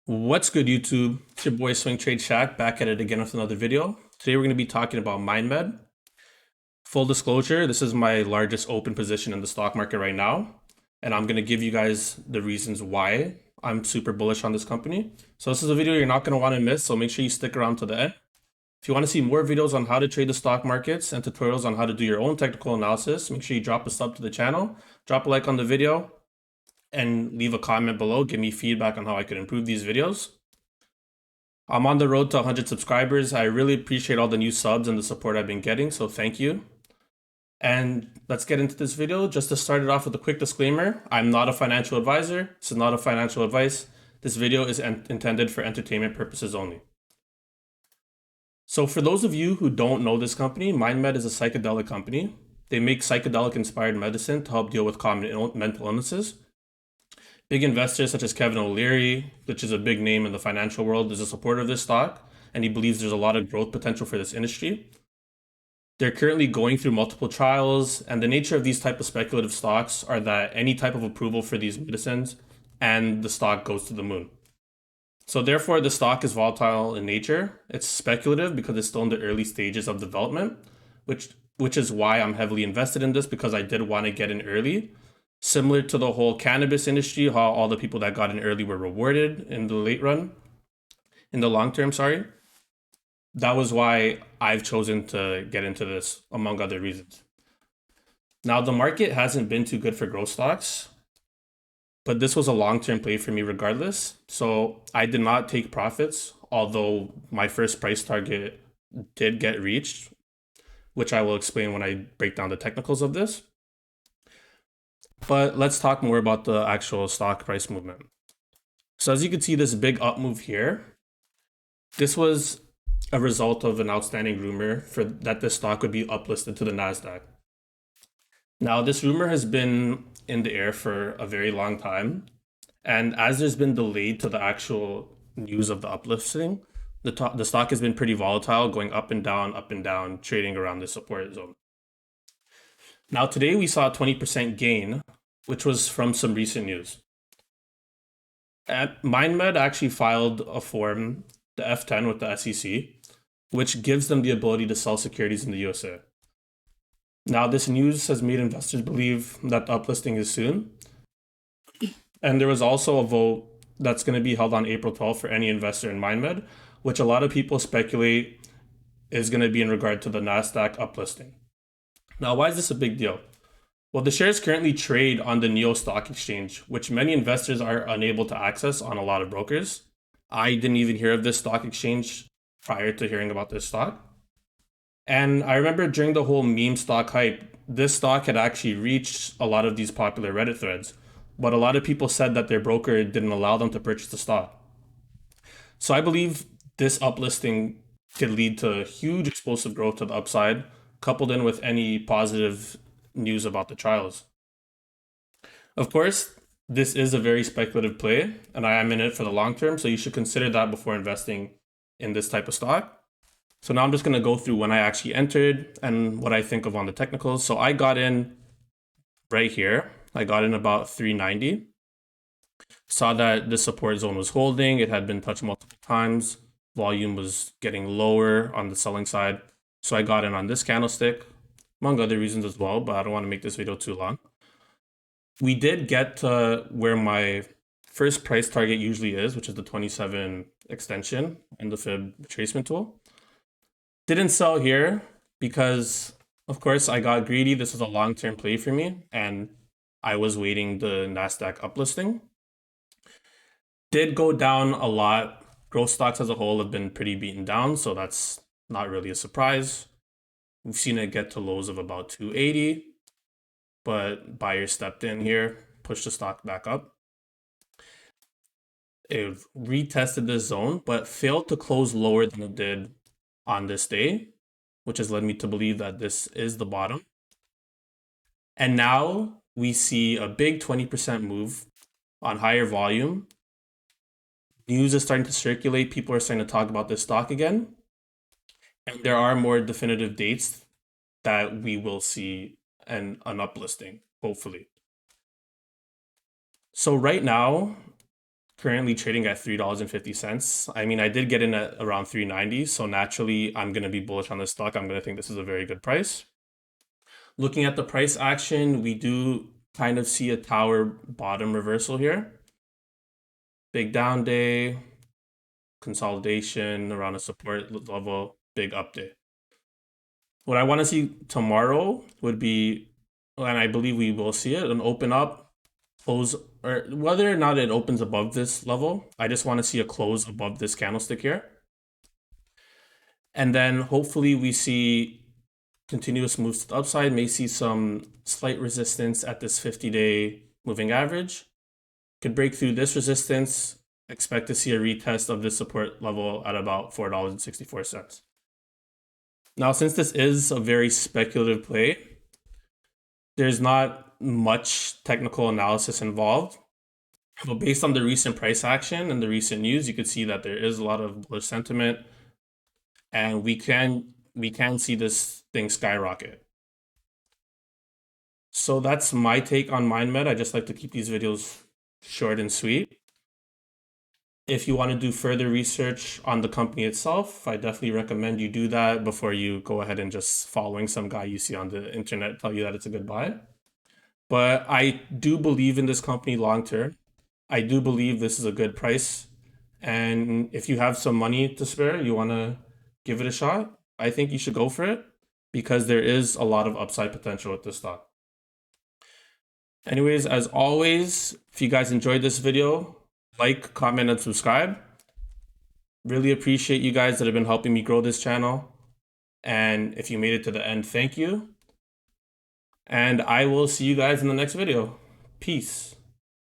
What's good, YouTube? It's your boy Swing Trade Shack back at it again with another video. Today we're going to be talking about MindMed. Full disclosure, this is my largest open position in the stock market right now, and I'm going to give you guys the reasons why I'm super bullish on this company. So this is a video you're not going to want to miss, so make sure you stick around to the end. If you want to see more videos on how to trade the stock markets and tutorials on how to do your own technical analysis, make sure you drop a sub to the channel, drop a like on the video, and leave a comment below. Give me feedback on how I could improve these videos. I'm on the road to 100 subscribers. I really appreciate all the new subs and the support I've been getting, so thank you. And let's get into this video. Just to start it off with a quick disclaimer, I'm not a financial advisor. This is not a financial advice. This video is intended for entertainment purposes only. So for those of you who don't know this company, MindMed is a psychedelic company. They make psychedelic-inspired medicine to help deal with common mental illnesses. Big investors such as Kevin O'Leary, which is a big name in the financial world, is a supporter of this stock, and he believes there's a lot of growth potential for this industry. They're currently going through multiple trials, and the nature of these type of speculative stocks are that any type of approval for these medicines and the stock goes to the moon. So therefore, the stock is volatile in nature. It's speculative because it's still in the early stages of development, which is why I'm heavily invested in this, because I did want to get in early. Similar to the whole cannabis industry, how all the people that got in early were rewarded in the long term, sorry. That was why I've chosen to get into this, among other reasons. Now, the market hasn't been too good for growth stocks, but this was a long-term play for me regardless. So I did not take profits, although my first price target did get reached, which I will explain when I break down the technicals of this. But let's talk more about the actual stock price movement. So as you can see, this big up move here, this was a result of an outstanding rumor that this stock would be uplisted to the NASDAQ. Now, this rumor has been in the air for a very long time. And as there's been delayed to the actual news of the uplisting, the stock has been pretty volatile, going up and down, trading around the support zone. Now, today we saw a 20% gain, which was from some recent news. MindMed actually filed a form, the F10 with the SEC, which gives them the ability to sell securities in the USA. Now, this news has made investors believe that the uplisting is soon. And there was also a vote that's going to be held on April 12th for any investor in MindMed, which a lot of people speculate is going to be in regard to the NASDAQ uplisting. Now, why is this a big deal? Well, the shares currently trade on the NEO stock exchange, which many investors are unable to access on a lot of brokers. I didn't even hear of this stock exchange prior to hearing about this stock. And I remember during the whole meme stock hype, this stock had actually reached a lot of these popular Reddit threads, but a lot of people said that their broker didn't allow them to purchase the stock. So I believe this uplisting could lead to huge explosive growth to the upside, coupled in with any positive news about the trials. Of course, this is a very speculative play, and I am in it for the long term, so you should consider that before investing in this type of stock. So now I'm just going to go through when I actually entered and what I think of on the technicals. So I got in right here. I got in about 390. Saw that the support zone was holding. It had been touched multiple times. Volume was getting lower on the selling side. So I got in on this candlestick, among other reasons as well, but I don't want to make this video too long. We did get to where my first price target usually is, which is the 27 extension in the fib retracement tool. Didn't sell here because, of course, I got greedy. This was a long-term play for me, and I was waiting the NASDAQ uplisting. Did go down a lot. Growth stocks as a whole have been pretty beaten down, so that's not really a surprise. We've seen it get to lows of about 280, but buyers stepped in here, pushed the stock back up. It retested this zone, but failed to close lower than it did on this day, which has led me to believe that this is the bottom. And now we see a big 20% move on higher volume. News is starting to circulate. People are starting to talk about this stock again. And there are more definitive dates that we will see an uplisting, hopefully. So right now, currently trading at $3.50. I mean, I did get in at around 390, so naturally I'm going to be bullish on this stock. I'm going to think this is a very good price. Looking at the price action, we do kind of see a tower bottom reversal here. Big down day, consolidation around a support level, big update. What I want to see tomorrow would be, and I believe we will see it, an open up, close, or whether or not it opens above this level. I just want to see a close above this candlestick here. And then hopefully we see continuous moves to the upside, may see some slight resistance at this 50-day moving average. Could break through this resistance, expect to see a retest of this support level at about $4.64. Now, since this is a very speculative play, there's not much technical analysis involved. But based on the recent price action and the recent news, you could see that there is a lot of bullish sentiment, and we can see this thing skyrocket. So that's my take on MindMed. I just like to keep these videos short and sweet. If you want to do further research on the company itself, I definitely recommend you do that before you go ahead and just following some guy you see on the internet tell you that it's a good buy. But I do believe in this company long term. I do believe this is a good price. And if you have some money to spare, you want to give it a shot, I think you should go for it because there is a lot of upside potential with this stock. Anyways, as always, if you guys enjoyed this video, like, comment, and subscribe. Really appreciate you guys that have been helping me grow this channel. And if you made it to the end, thank you. And I will see you guys in the next video. Peace.